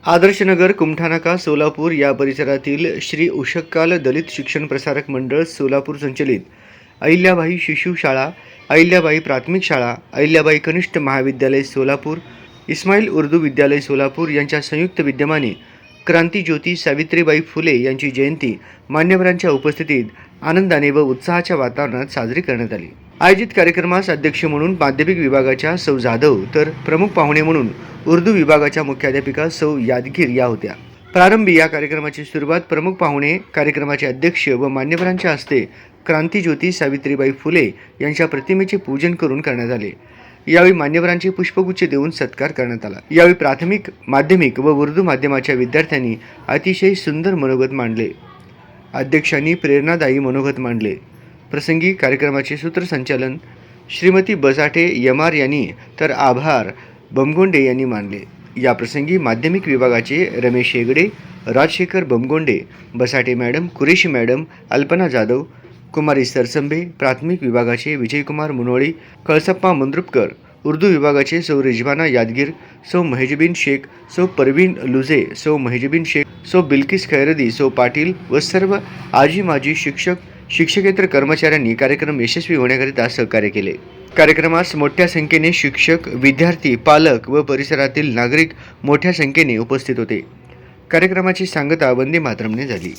आदर्शनगर, कुमठानाका, सोलापूर या परिसरातील श्री उषक्काल दलित शिक्षण प्रसारक मंडळ सोलापूर संचलित अहिल्याबाई शिशु शाळा, अहिल्याबाई प्राथमिक शाळा, अहिल्याबाई कनिष्ठ महाविद्यालय सोलापूर, इस्माईल उर्दू विद्यालय सोलापूर यांच्या संयुक्त विद्यमाने क्रांतीज्योती सावित्रीबाई फुले यांची जयंती मान्यवरांच्या उपस्थितीत आनंदाने व उत्साहाच्या वातावरणात साजरी करण्यात आली। आयोजित कार्यक्रमास अध्यक्ष म्हणून माध्यमिक विभागाच्या सौ जाधव तर प्रमुख पाहुणे म्हणून उर्दू विभागाच्या मुख्याध्यापिका सौ यादगीर या होत्या। प्रारंभी या कार्यक्रमाची सुरुवात प्रमुख पाहुणे, कार्यक्रमाचे अध्यक्ष व मान्यवरांच्या हस्ते क्रांतीज्योती सावित्रीबाई फुले यांच्या प्रतिमेचे पूजन करून करण्यात आले। यावेळी मान्यवरांचे पुष्पगुच्छ देऊन सत्कार करण्यात आला। यावेळी प्राथमिक, माध्यमिक व उर्दू माध्यमाच्या विद्यार्थ्यांनी अतिशय सुंदर मनोगत मांडले। अध्यक्षांनी प्रेरणादायी मनोगत मांडले। प्रसंगी कार्यक्रमाचे सूत्रसंचालन श्रीमती बसाटे यमार यांनी तर आभार बमगोंडे यांनी मानले। या प्रसंगी माध्यमिक विभागाचे रमेश हेगडे, राजशेखर बमगोंडे, बसाटे मॅडम, कुरेशी मॅडम, अल्पना जाधव, कुमारी सरसंबे, प्राथमिक विभागाचे विजयकुमार मुनोळी, कळसप्पा मंद्रुपकर, उर्दू विभागाचे सौ रिजवाना यादगीर, सौ महेजबीन शेख, सौ परवीन लुझे, सौ महेजबीन शेख, सौ बिल्किस खैरदी, सौ पाटील व सर्व आजी माजी शिक्षक, शिक्षकेतर कर्मचाऱ्यांनी कार्यक्रम यशस्वी होण्याकरिता सहकार्य केले। कार्यक्रमास मोठ्या संख्येने शिक्षक, विद्यार्थी, पालक व परिसरातील नागरिक मोठ्या संख्येने उपस्थित होते। कार्यक्रमाची सांगता वंदे मातरमने झाली।